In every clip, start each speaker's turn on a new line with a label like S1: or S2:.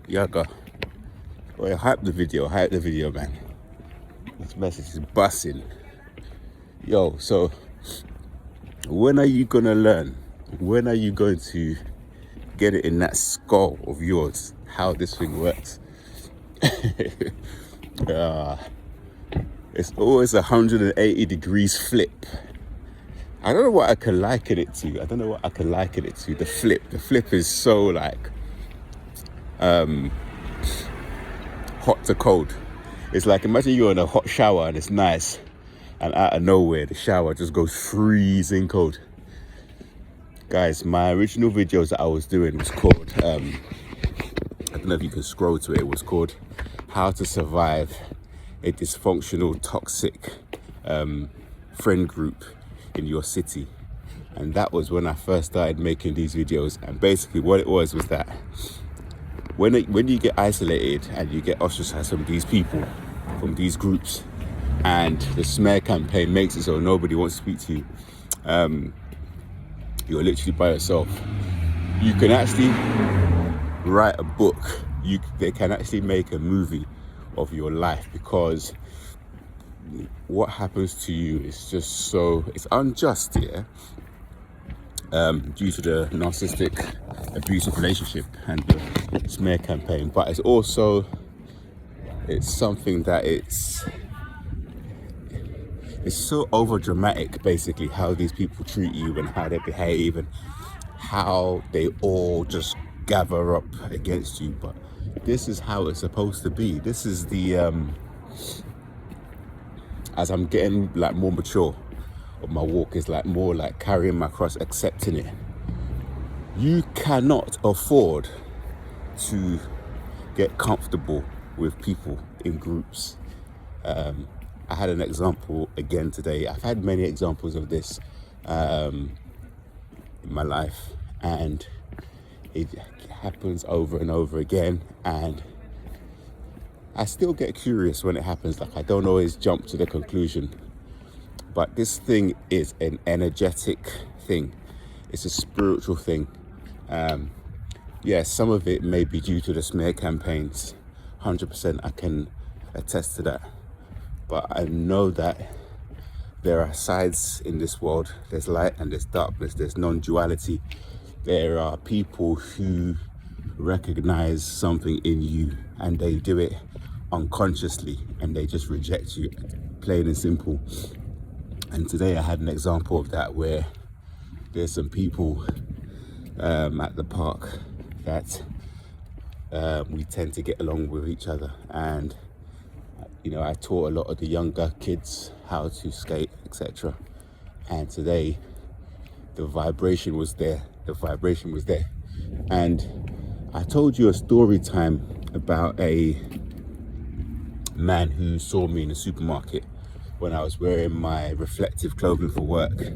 S1: Yaga. Well, hype the video, man. This message is bussing. Yo, so when are you gonna learn? When are you going to get it in that skull of yours how this thing works? It's always 180 degrees flip. I don't know what I can liken it to. The flip is so like hot to cold. It's like, imagine you're in a hot shower and it's nice, and out of nowhere the shower just goes freezing cold. Guys, my original videos that I was doing was called, I don't know if you can scroll to it, it was called How to Survive a Dysfunctional Toxic Friend Group in Your City. And that was when I first started making these videos. And basically what it was that when you get isolated and you get ostracized from these people, from these groups, and the smear campaign makes it so nobody wants to speak to you, you're literally by yourself. You can actually write a book. They can actually make a movie of your life, because what happens to you is just so, it's unjust, yeah, due to the narcissistic abusive relationship and the smear campaign. But it's also, it's something that it's so over dramatic, basically, how these people treat you and how they behave and how they all just gather up against you. But this is how it's supposed to be. This is the as I'm getting like more mature of my walk, is like more like carrying my cross, accepting it. You cannot afford to get comfortable with people in groups. I had an example again today. I've had many examples of this in my life, and it happens over and over again, and I still get curious when it happens. Like, I don't always jump to the conclusion, but this thing is an energetic thing. It's a spiritual thing. Yes, some of it may be due to the smear campaigns. 100% I can attest to that. But I know that there are sides in this world. There's light and there's darkness. There's non-duality. There are people who recognize something in you and they do it unconsciously and they just reject you, plain and simple. And today I had an example of that, where there's some people at the park that we tend to get along with each other, and you know, I taught a lot of the younger kids how to skate, etc. And today the vibration was there. And I told you a story time about a man who saw me in the supermarket when I was wearing my reflective clothing for work,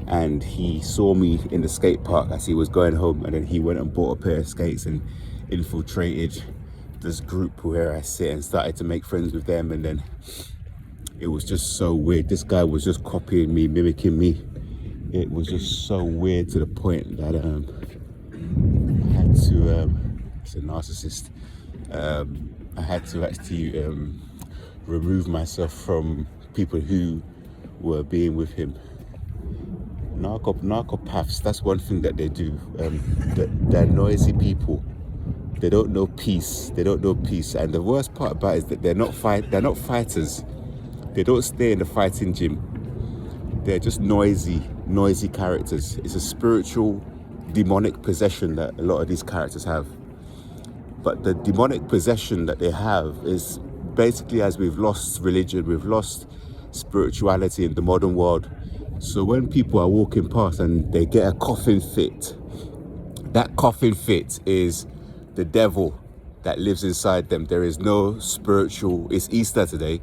S1: and he saw me in the skate park as he was going home, and then he went and bought a pair of skates and infiltrated this group where I sit and started to make friends with them. And then it was just so weird. This guy was just copying me, mimicking me. It was just so weird to the point that I had to, it's a narcissist, I had to actually remove myself from people who were being with him. Narcopaths, that's one thing that they do. They're noisy people. They don't know peace. And the worst part about it is that they're not fighters. They don't stay in the fighting gym. They're just noisy characters. It's a spiritual, demonic possession that a lot of these characters have. But the demonic possession that they have is basically, as we've lost religion, we've lost spirituality in the modern world. So when people are walking past and they get a coughing fit, that coughing fit is the devil that lives inside them. There is no spiritual, it's Easter today.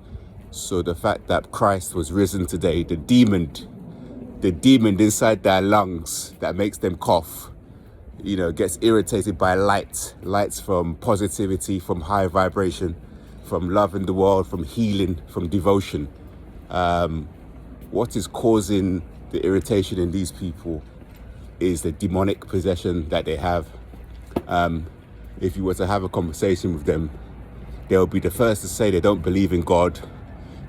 S1: So the fact that Christ was risen today, the demon inside their lungs that makes them cough, you know, gets irritated by lights from positivity, from high vibration, from love in the world, from healing, from devotion. What is causing the irritation in these people is the demonic possession that they have. if you were to have a conversation with them, they'll be the first to say they don't believe in God.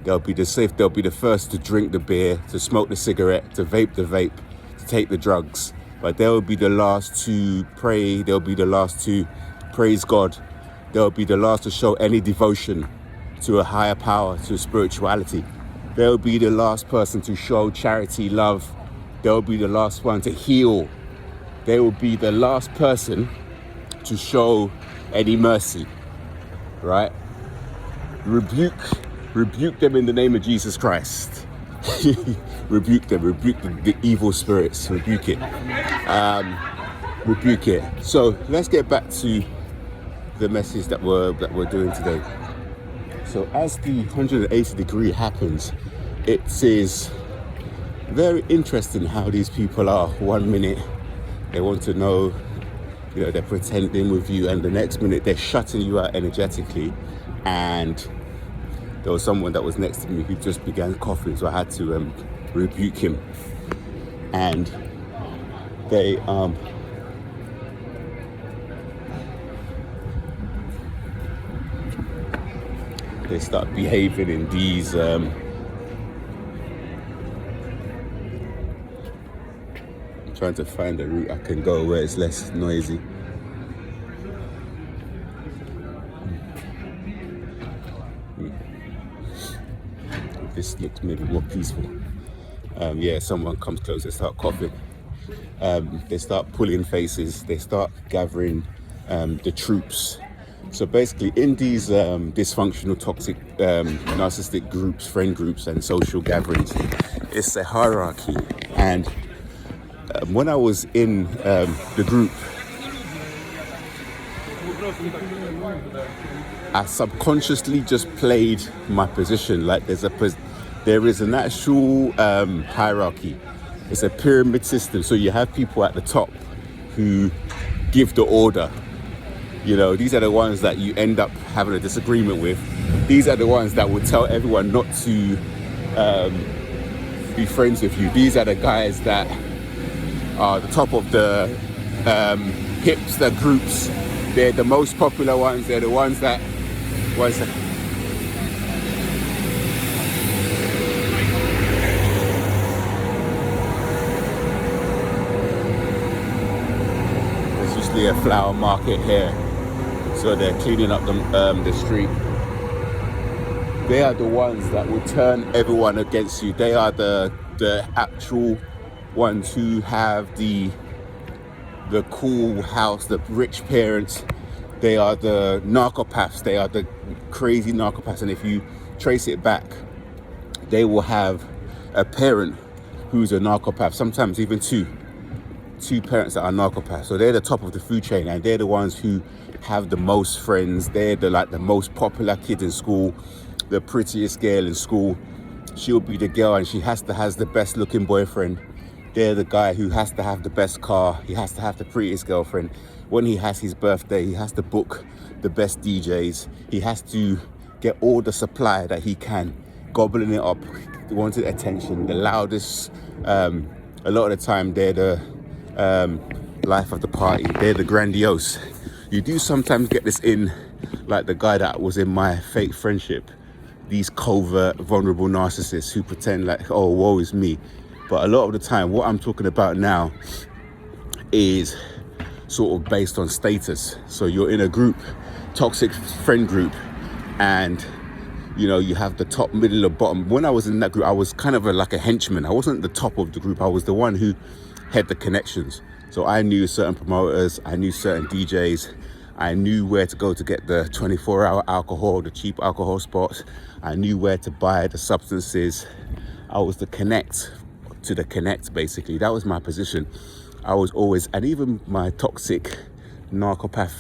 S1: They'll be the first to drink the beer, to smoke the cigarette, to vape the vape, to take the drugs. But they'll be the last to pray. They'll be the last to praise God. They'll be the last to show any devotion to a higher power, to spirituality. They'll be the last person to show charity, love. They'll be the last one to heal. They will be the last person to show any mercy, right? Rebuke them in the name of Jesus Christ. Rebuke them, rebuke the evil spirits, rebuke it. Rebuke it. So let's get back to the message that we're doing today. So as the 180 degree happens, it is very interesting how these people are. 1 minute they want to know, they're pretending with you, and the next minute they're shutting you out energetically. And there was someone that was next to me who just began coughing, so I had to rebuke him. And they start behaving in these I'm trying to find a route I can go where it's less noisy. This looks maybe more peaceful. Someone comes close, they start coughing. They start pulling faces, they start gathering the troops. So basically in these dysfunctional, toxic, narcissistic groups, friend groups and social gatherings, it's a hierarchy. And when I was in the group, I subconsciously just played my position. Like there is an actual hierarchy. It's a pyramid system. So you have people at the top who give the order. These are the ones that you end up having a disagreement with. These are the ones that will tell everyone not to be friends with you. These are the guys that are the top of the hipster groups. They're the most popular ones. They're the ones that there's usually a flower market here. So they're cleaning up the street. They are the ones that will turn everyone against you. They are the actual ones who have the cool house, the rich parents. They are the narcopaths. They are the crazy narcopaths. And if you trace it back, they will have a parent who's a narcopath, sometimes even two parents that are narcopaths. So they're the top of the food chain, and they're the ones who have the most friends. They're the most popular kid in school, the prettiest girl in school. She'll be the girl, and she has to have the best looking boyfriend. They're the guy who has to have the best car. He has to have the prettiest girlfriend. When he has his birthday, he has to book the best DJs. He has to get all the supply that he can, gobbling it up, wanting attention, the loudest. A lot of the time, they're the life of the party. They're the grandiose. You do sometimes get this in, like the guy that was in my fake friendship. These covert, vulnerable narcissists who pretend like, oh, woe is me. But a lot of the time, what I'm talking about now is sort of based on status. So you're in a group, toxic friend group, and you have the top, middle, or bottom. When I was in that group, I was kind of like a henchman. I wasn't the top of the group. I was the one who had the connections. So I knew certain promoters, I knew certain DJs, I knew where to go to get the 24-hour alcohol, the cheap alcohol spots. I knew where to buy the substances. I was the connect to the connect, basically. That was my position. I was always, and even my toxic narcopath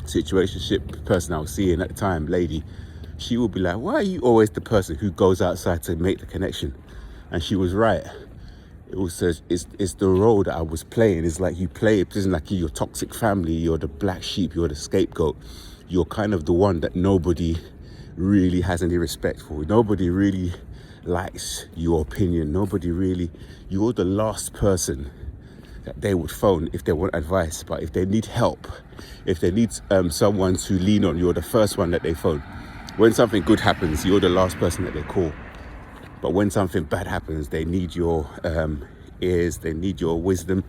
S1: situationship person I was seeing at the time, lady, she would be like, why are you always the person who goes outside to make the connection? And she was right. It was it's the role that I was playing. It's like you play it, it's like you're your toxic family, you're the black sheep, you're the scapegoat. You're kind of the one that nobody really has any respect for. Nobody really likes your opinion. You're the last person that they would phone if they want advice. But if they need help, if they need someone to lean on, you're the first one that they phone. When something good happens, you're the last person that they call. But when something bad happens, they need your ears, they need your wisdom,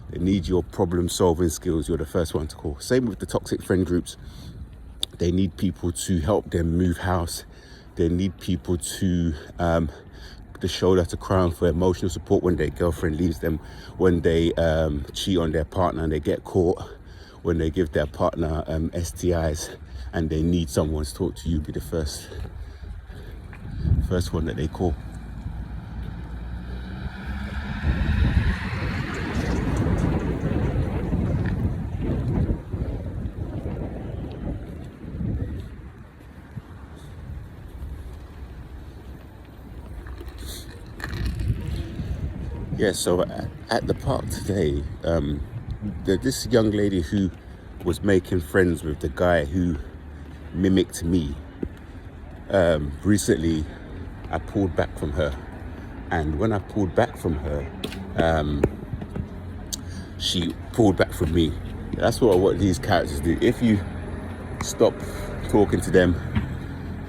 S1: they need your problem-solving skills. You're the first one to call. Same with the toxic friend groups. They need people to help them move house. They need people to the shoulder to cry on for emotional support when their girlfriend leaves them, when they cheat on their partner and they get caught, when they give their partner STIs and they need someone to talk to. You be the first one that they call. Yeah, so at the park today, this young lady who was making friends with the guy who mimicked me, recently I pulled back from her. And when I pulled back from her, she pulled back from me. That's what these characters do. If you stop talking to them,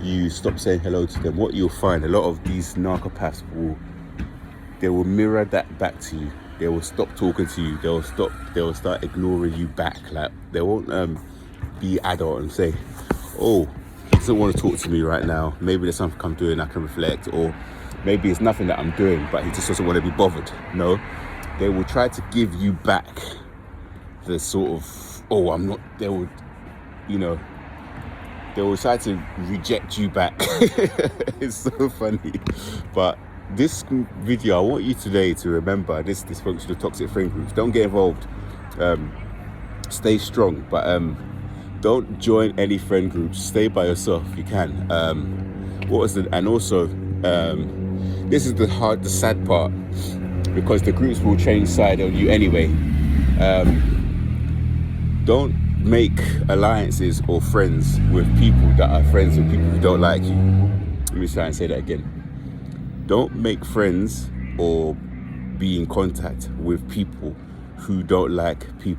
S1: you stop saying hello to them, what you'll find, a lot of these narcopaths they will mirror that back to you. They will stop talking to you. They will start ignoring you back. Like, they won't be adult and say, oh, he doesn't want to talk to me right now. Maybe there's something I'm doing I can reflect, or maybe it's nothing that I'm doing, but he just doesn't want to be bothered. No, they will try to give you back the sort of, oh, I'm not, they will try to reject you back. It's so funny. But this video, I want you today to remember this dysfunctional toxic friend groups. Don't get involved. Stay strong, but don't join any friend groups. Stay by yourself if you can. And also, this is the sad part, because the groups will change side on you anyway. Don't make alliances or friends with people that are friends with people who don't like you. Let me try and say that again. Don't make friends or be in contact with people who don't like you.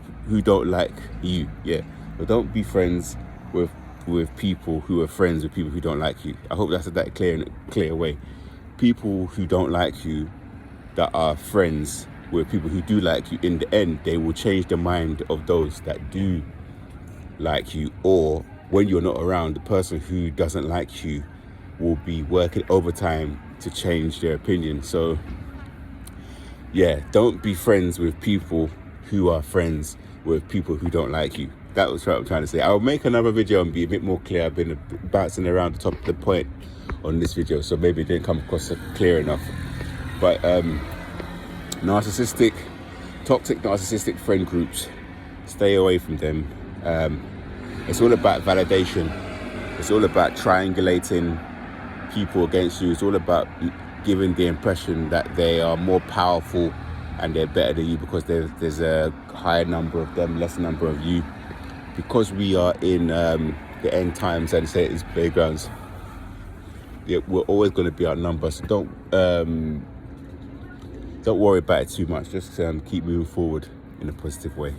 S1: Yeah, but don't be friends with people who are friends with people who don't like you. I hope that's that clear way. People who don't like you that are friends with people who do like you, in the end, they will change the mind of those that do like you, or when you're not around, the person who doesn't like you will be working overtime to change their opinion. So yeah, don't be friends with people who are friends with people who don't like you. That was what I'm trying to say. I'll make another video and be a bit more clear. I've been bouncing around the top of the point on this video, so maybe it didn't come across clear enough. But toxic narcissistic friend groups, stay away from them. It's all about validation. It's all about triangulating people against you. It's all about giving the impression that they are more powerful and they're better than you because there's a higher number of them, less number of you. Because we are in the end times and Satan's playgrounds, we're always going to be outnumbered. So don't worry about it too much. Just keep moving forward in a positive way.